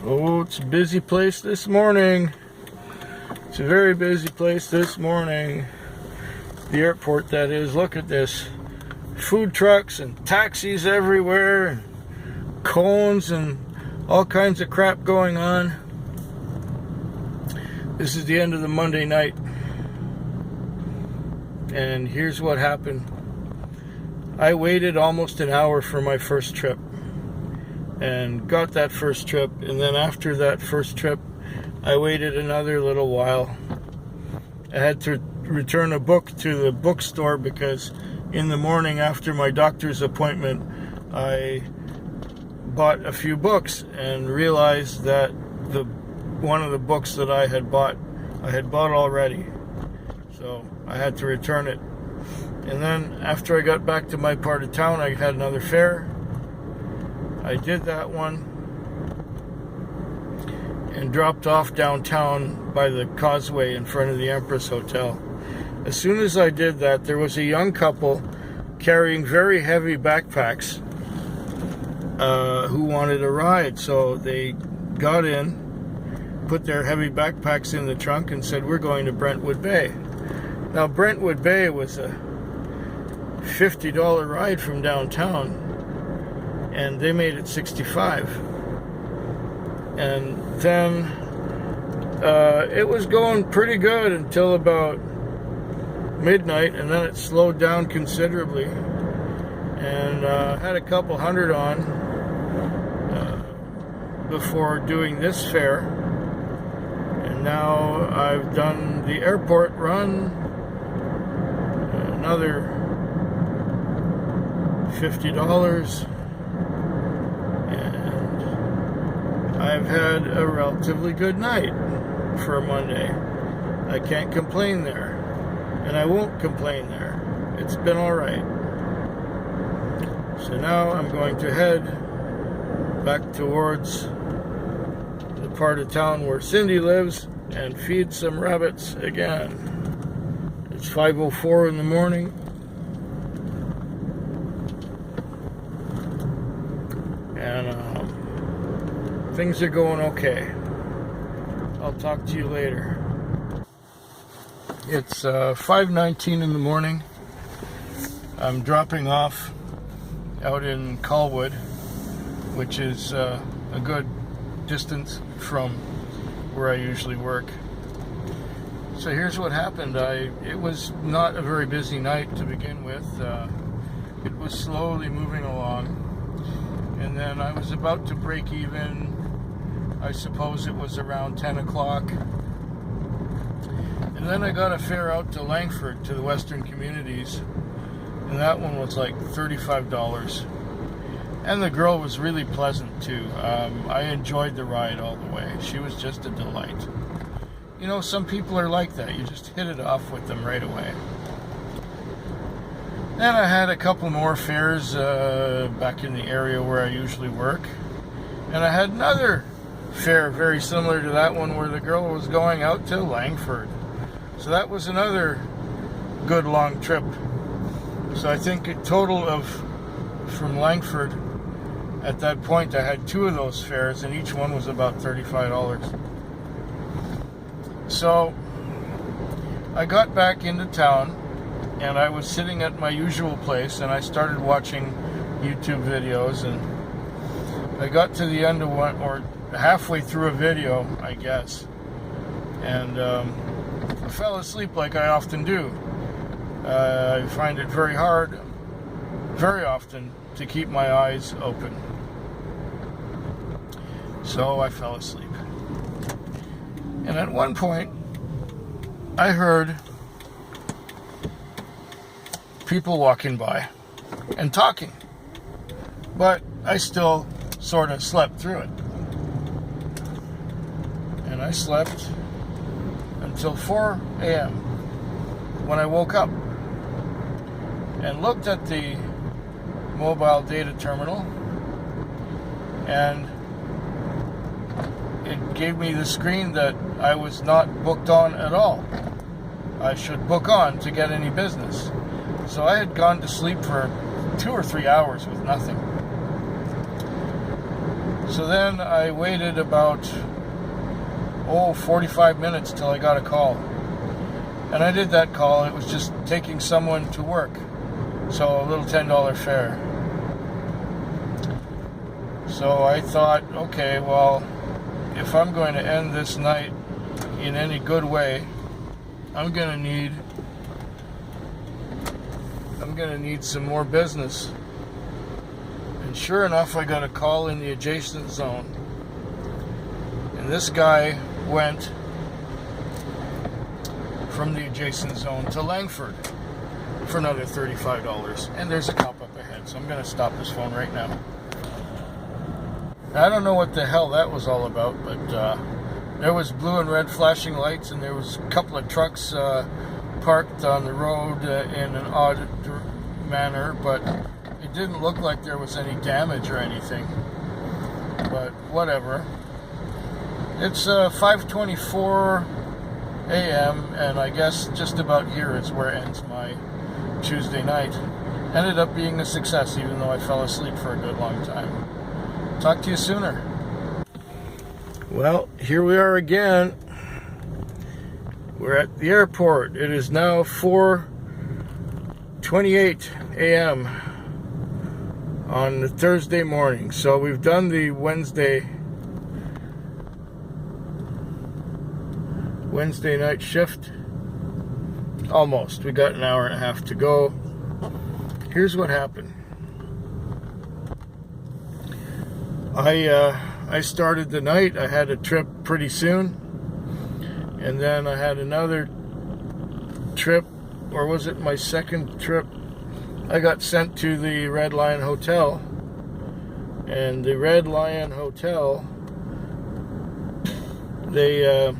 Oh, it's a busy place this morning. It's a very busy place this morning. The airport, that is. Look at this. Food trucks and taxis everywhere, and cones and all kinds of crap going on. This is the end of the Monday night. And here's what happened. I waited almost an hour for my first trip. And got that first trip, and then after that first trip I waited another little while. I had to return a book to the bookstore because in the morning after my doctor's appointment I bought a few books and realized that one of the books that I had bought already, so I had to return it. And then after I got back to my part of town, I had another fare. I did that one and dropped off downtown by the causeway in front of the Empress Hotel. As soon as I did that, there was a young couple carrying very heavy backpacks who wanted a ride. So they got in, put their heavy backpacks in the trunk and said, "We're going to Brentwood Bay." Now, Brentwood Bay was a $50 ride from downtown, and they made it $65. And then it was going pretty good until about midnight, and then it slowed down considerably, and had a couple hundred on before doing this fare. And now I've done the airport run, another $50. I've had a relatively good night for a Monday. I can't complain there, and I won't complain there. It's been all right. So now I'm going to head back towards the part of town where Cindy lives and feed some rabbits again. It's 5:04 in the morning. And things are going okay. I'll talk to you later. It's 5:19 in the morning. I'm dropping off out in Colwood, which is a good distance from where I usually work. So here's what happened. It was not a very busy night to begin with. It was slowly moving along, and then I was about to break even. I suppose it was around 10 o'clock. And then I got a fare out to Langford, to the Western Communities, and that one was like $35. And the girl was really pleasant too. I enjoyed the ride all the way. She was just a delight. You know, some people are like that. You just hit it off with them right away. Then I had a couple more fares back in the area where I usually work. And I had another fare very similar to that one where the girl was going out to Langford. So that was another good long trip. So I think a total of, from Langford, at that point I had two of those fares, and each one was about $35. So I got back into town, and I was sitting at my usual place, and I started watching YouTube videos, and I got to the end of one, or halfway through a video, I guess, and I fell asleep like I often do. I find it very hard, very often, to keep my eyes open. So I fell asleep. And at one point, I heard people walking by and talking, but I still sort of slept through it. And I slept until 4 a.m. when I woke up and looked at the mobile data terminal, and it gave me the screen that I was not booked on at all. I should book on to get any business. So I had gone to sleep for 2 or 3 hours with nothing. So then I waited about 45 minutes till I got a call. And I did that call. It was just taking someone to work. So a little $10 fare. So I thought, okay, well, if I'm going to end this night in any good way, I'm gonna need some more business. And sure enough, I got a call in the adjacent zone. And this guy went from the adjacent zone to Langford for another $35. And there's a cop up ahead, so I'm gonna stop this phone right now. I don't know what the hell that was all about, but there was blue and red flashing lights, and there was a couple of trucks parked on the road in an odd manner, but it didn't look like there was any damage or anything. But whatever. It's 5:24 a.m. and I guess just about here is where ends my Tuesday night. Ended up being a success, even though I fell asleep for a good long time. Talk to you sooner. Well, here we are again. We're at the airport. It is now 4:28 a.m. on the Thursday morning. So we've done the Wednesday night shift. Almost. We got an hour and a half to go. Here's what happened. I started the night. I had a trip pretty soon, and then I had another trip, or was it my second trip? I got sent to the Red Lion Hotel, and the Red Lion Hotel, the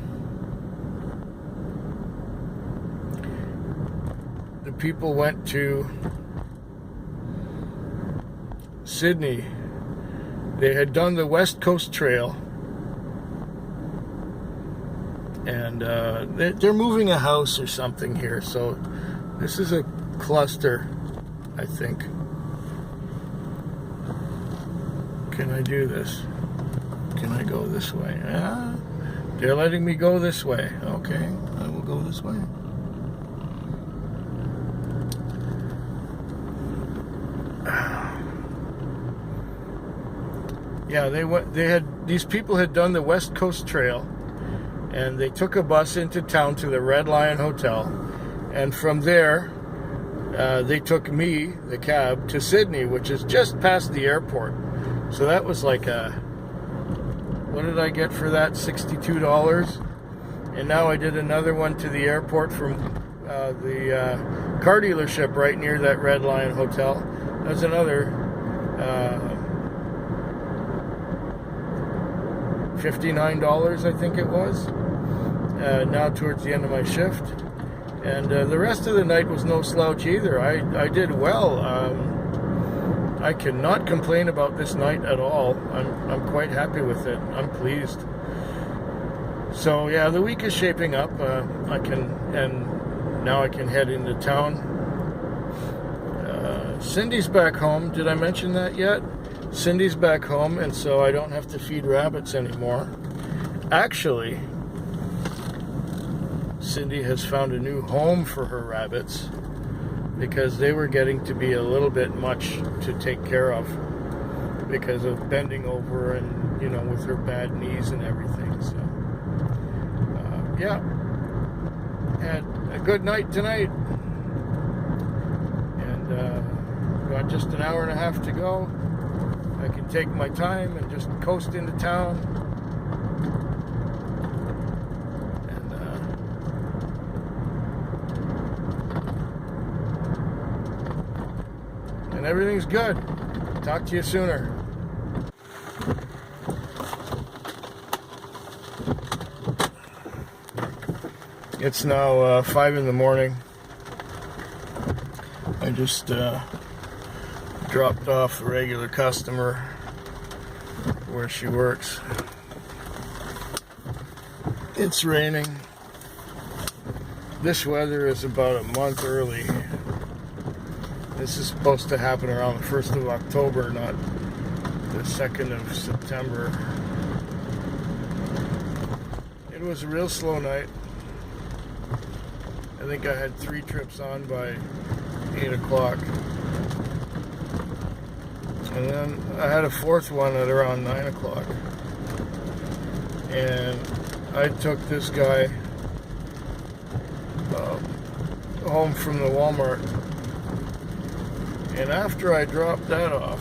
people went to Sydney. They had done the West Coast Trail, and they're moving a house or something here, so this is a cluster, I think. Can I do this? Can I go this way? They're letting me go this way. Okay, I will go this way. Yeah, these people had done the West Coast Trail, and they took a bus into town to the Red Lion Hotel, and from there they took me, the cab, to Sydney, which is just past the airport. So that was like what did I get for that? $62. And now I did another one to the airport from the car dealership right near that Red Lion Hotel. That was another $59, I think it was, now towards the end of my shift. And the rest of the night was no slouch either. I did well. I cannot complain about this night at all. I'm quite happy with it. I'm pleased. So yeah, the week is shaping up. Now I can head into town. Cindy's back home. Did I mention that yet? Cindy's back home, and so I don't have to feed rabbits anymore. Actually, Cindy has found a new home for her rabbits because they were getting to be a little bit much to take care of because of bending over and, with her bad knees and everything. So, yeah, had a good night tonight, and got just an hour and a half to go. I can take my time and just coast into town. And everything's good. Talk to you sooner. It's now 5 in the morning. I just dropped off a regular customer where she works. It's raining. This weather is about a month early. This is supposed to happen around the 1st of October, not the 2nd of September. It was a real slow night. I think I had 3 trips on by 8 o'clock. And then I had a 4th one at around 9 o'clock. And I took this guy home from the Walmart. And after I dropped that off,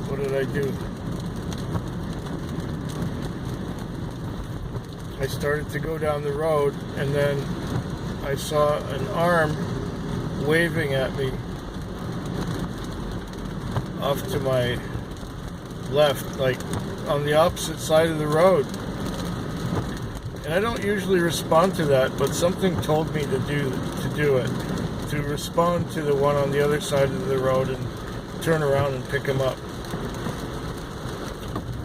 what did I do? I started to go down the road, and then I saw an arm waving at me off to my left, like on the opposite side of the road. And I don't usually respond to that, but something told me to do it, to respond to the one on the other side of the road and turn around and pick him up.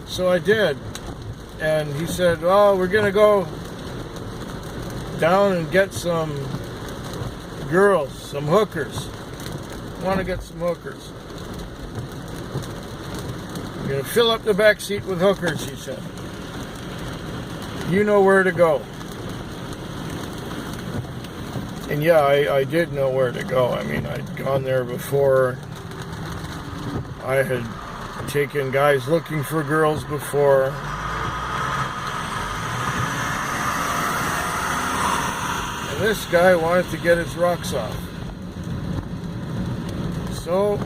So I did. And he said, "Oh, we're gonna go down and get some girls, some hookers. Want to get some hookers. We're gonna fill up the back seat with hookers," he said. "You know where to go." And yeah, I did know where to go. I mean, I'd gone there before. I had taken guys looking for girls before. And this guy wanted to get his rocks off. So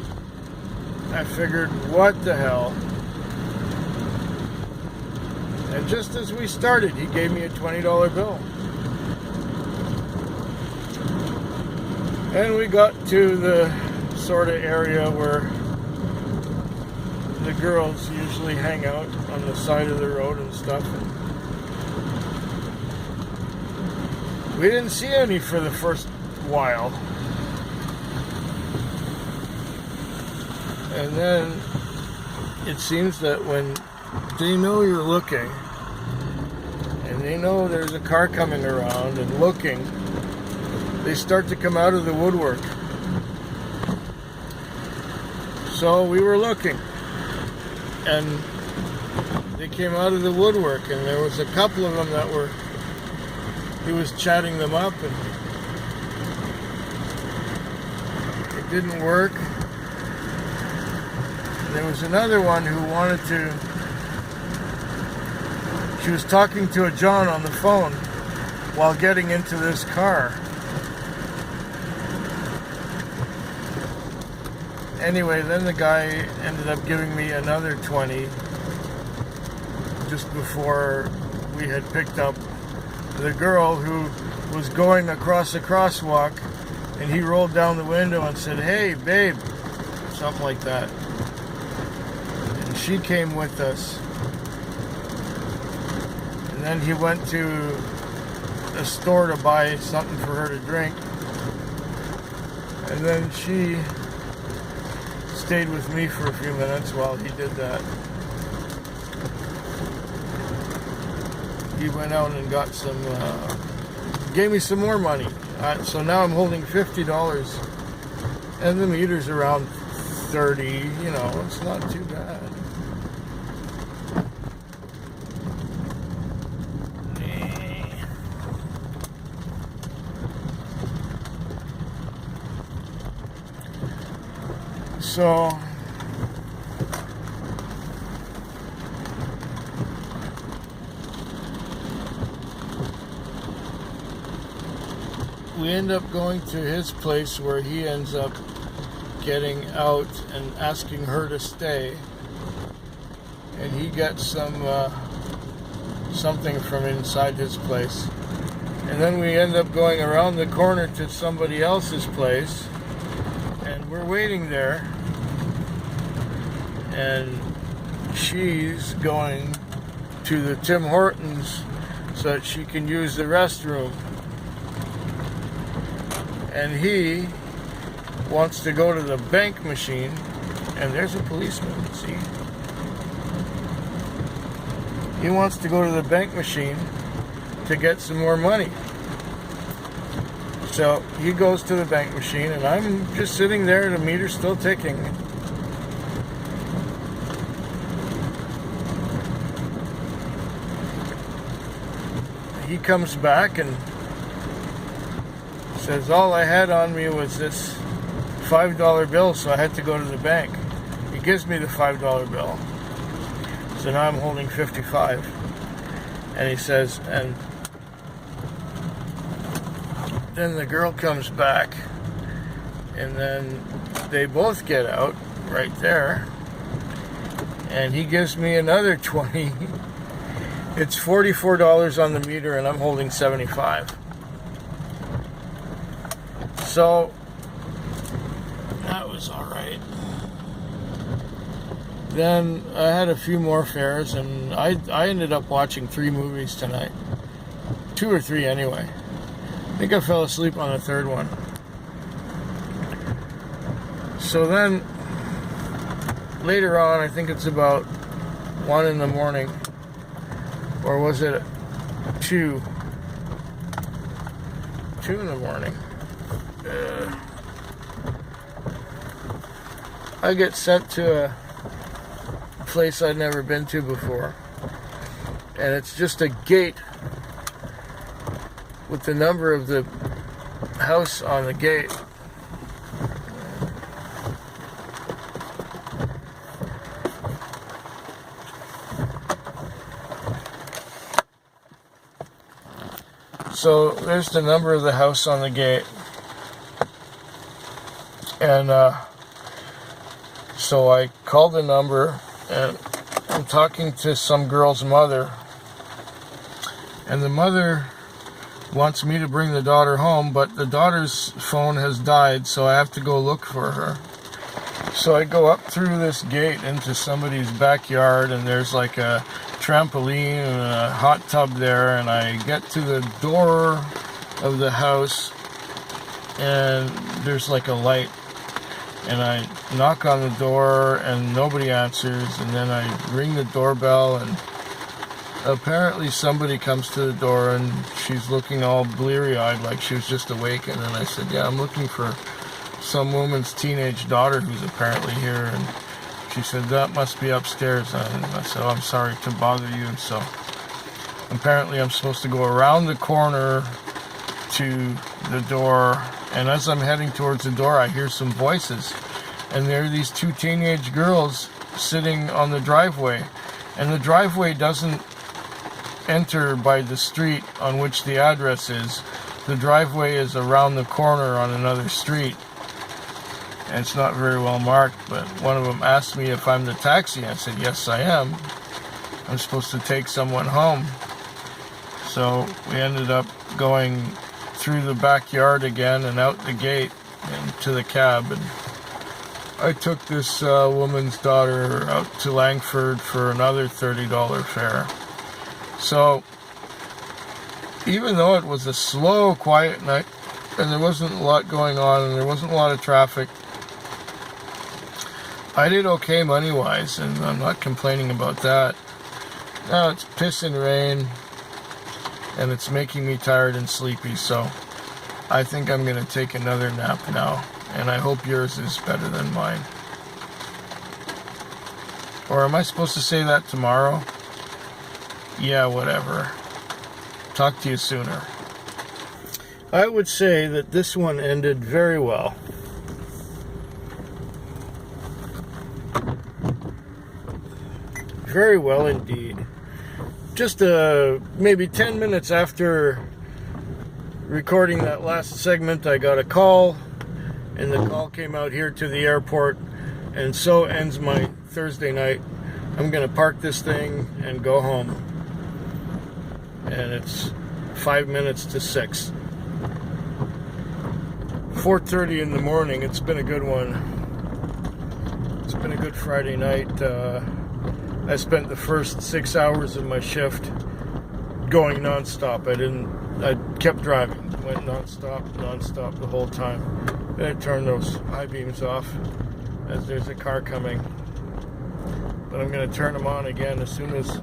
I figured, what the hell? And just as we started, he gave me a $20 bill. And we got to the sort of area where the girls usually hang out on the side of the road and stuff. We didn't see any for the first while. And then it seems that when they know you're looking, and they know there's a car coming around and looking, they start to come out of the woodwork. So we were looking, and they came out of the woodwork, and there was a couple of them that were, he was chatting them up, and it didn't work. And there was another one who wanted to, she was talking to a John on the phone while getting into this car. Anyway, then the guy ended up giving me another 20 just before we had picked up the girl who was going across a crosswalk, and he rolled down the window and said, "Hey, babe," something like that. And she came with us. And then he went to a store to buy something for her to drink. And then she stayed with me for a few minutes while he did that. He went out and got some, gave me some more money. So now I'm holding $50, and the meter's around 30. You know, it's not too bad. So we end up going to his place, where he ends up getting out and asking her to stay, and he gets some something from inside his place. And then we end up going around the corner to somebody else's place, and we're waiting there, and she's going to the Tim Hortons so that she can use the restroom. And he wants to go to the bank machine, and there's a policeman, see? He wants to go to the bank machine to get some more money. So he goes to the bank machine, and I'm just sitting there, the meter's still ticking. He comes back and says, all I had on me was this $5 bill, so I had to go to the bank. He gives me the $5 bill. So now I'm holding 55. And he says, and then the girl comes back, and then they both get out right there, and he gives me another 20. It's $44 on the meter, and I'm holding 75. So that was all right. Then I had a few more fares, and I ended up watching 3 movies tonight. 2 or 3 anyway. I think I fell asleep on the 3rd one. So then, later on, I think it's about 1 in the morning, or was it 2? 2 in the morning. I get sent to a place I'd never been to before, and it's just a gate with the number of the house on the gate. So there's the number of the house on the gate, and so I called the number, and I'm talking to some girl's mother, and the mother wants me to bring the daughter home, but the daughter's phone has died, so I have to go look for her. So I go up through this gate into somebody's backyard, and there's like a trampoline and a hot tub there, and I get to the door of the house, and there's like a light, and I knock on the door, and nobody answers, and then I ring the doorbell, and apparently somebody comes to the door, and she's looking all bleary-eyed like she was just awake. And then I said, yeah, I'm looking for some woman's teenage daughter who's apparently here. And she said, that must be upstairs. And I said, oh, I'm sorry to bother you. And so apparently I'm supposed to go around the corner to the door, and as I'm heading towards the door, I hear some voices, and there are these 2 teenage girls sitting on the driveway, and the driveway doesn't enter by the street on which the address is. The driveway is around the corner on another street, and it's not very well marked. But one of them asked me if I'm the taxi. I said, yes, I am. I'm supposed to take someone home. So we ended up going through the backyard again and out the gate and to the cab, and I took this woman's daughter out to Langford for another $30 fare. So, even though it was a slow, quiet night, and there wasn't a lot going on, and there wasn't a lot of traffic, I did okay money-wise, and I'm not complaining about that. Now it's pissing rain, and it's making me tired and sleepy, so I think I'm going to take another nap now, and I hope yours is better than mine. Or am I supposed to say that tomorrow? Yeah, whatever. Talk to you sooner. I would say that this one ended very well. Very well indeed. Just maybe 10 minutes after recording that last segment, I got a call, and the call came out here to the airport, and so ends my Thursday night. I'm going to park this thing and go home. And it's 5 minutes to 6. 4:30 in the morning. It's been a good one. It's been a good Friday night. I spent the first 6 hours of my shift going non-stop. I kept driving. Went non-stop the whole time. Then I turned those high beams off as there's a car coming. But I'm going to turn them on again as soon as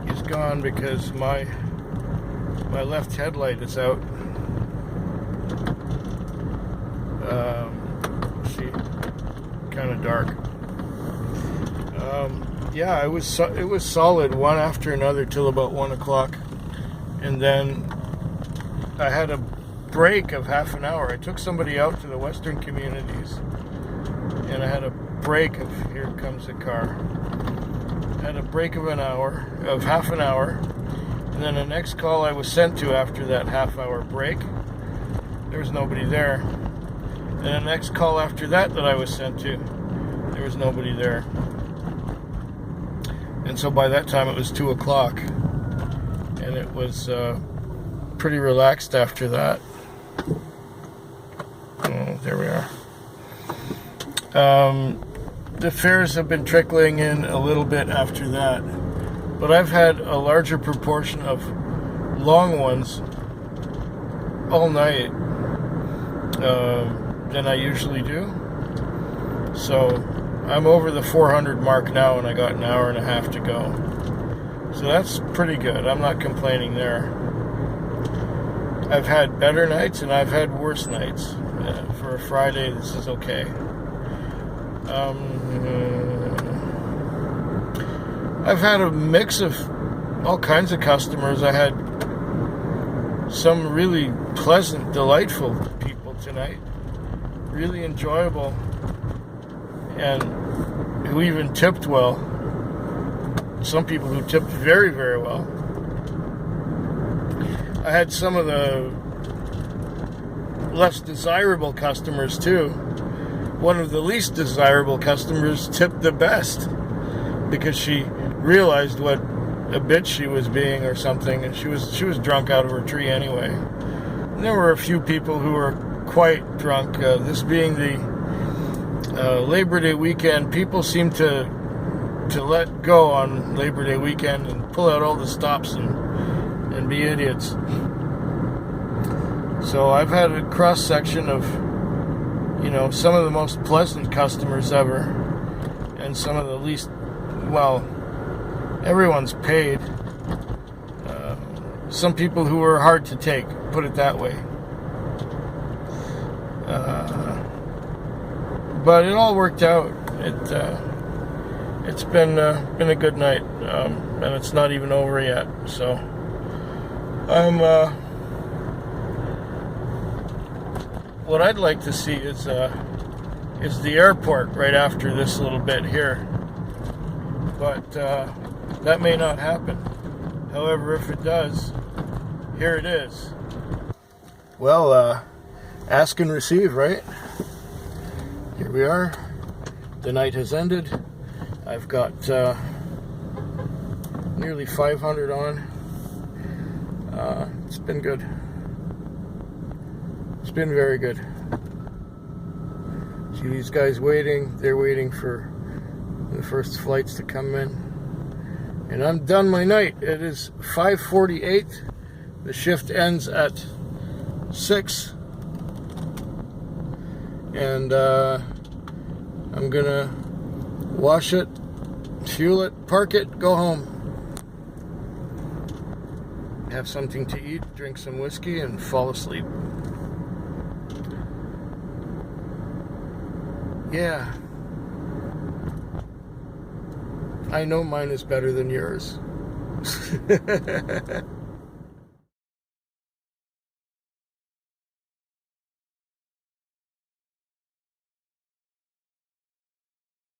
he's gone, because my left headlight is out. Let's see, kind of dark. Yeah, it was solid one after another till about 1 o'clock, and then I had a break of half an hour. I took somebody out to the Western Communities, and I had a break of, here comes a car. I had a break of half an hour, and then the next call I was sent to after that half-hour break, there was nobody there. And the next call after that I was sent to, there was nobody there. And so by that time it was 2 o'clock, and it was pretty relaxed after that. Oh, there we are. The fares have been trickling in a little bit after that, but I've had a larger proportion of long ones all night than I usually do. So I'm over the 400 mark now, and I got an hour and a half to go. So that's pretty good. I'm not complaining there. I've had better nights and I've had worse nights. For a Friday, this is okay. I've had a mix of all kinds of customers. I had some really pleasant, delightful people tonight. Really enjoyable. And who even tipped well. Some people who tipped very, very well. I had some of the less desirable customers too. One of the least desirable customers tipped the best because she realized what a bitch she was being or something, and she was drunk out of her tree anyway. And there were a few people who were quite drunk. This being the Labor Day weekend, people seem to let go on Labor Day weekend and pull out all the stops and be idiots. So I've had a cross section of, some of the most pleasant customers ever, and some of the least. Well, everyone's paid. Some people who were hard to take, put it that way. But it all worked out. It's been a good night, and it's not even over yet. So what I'd like to see is the airport right after this little bit here. But that may not happen. However, if it does, here it is. Well, ask and receive, right? Here we are. The night has ended. I've got nearly 500 on. It's been good. It's been very good. See these guys waiting. They're waiting for the first flights to come in. And I'm done my night. It is 5:48. The shift ends at 6. And I'm gonna wash it, fuel it, park it, go home. Have something to eat, drink some whiskey, and fall asleep. Yeah. I know mine is better than yours.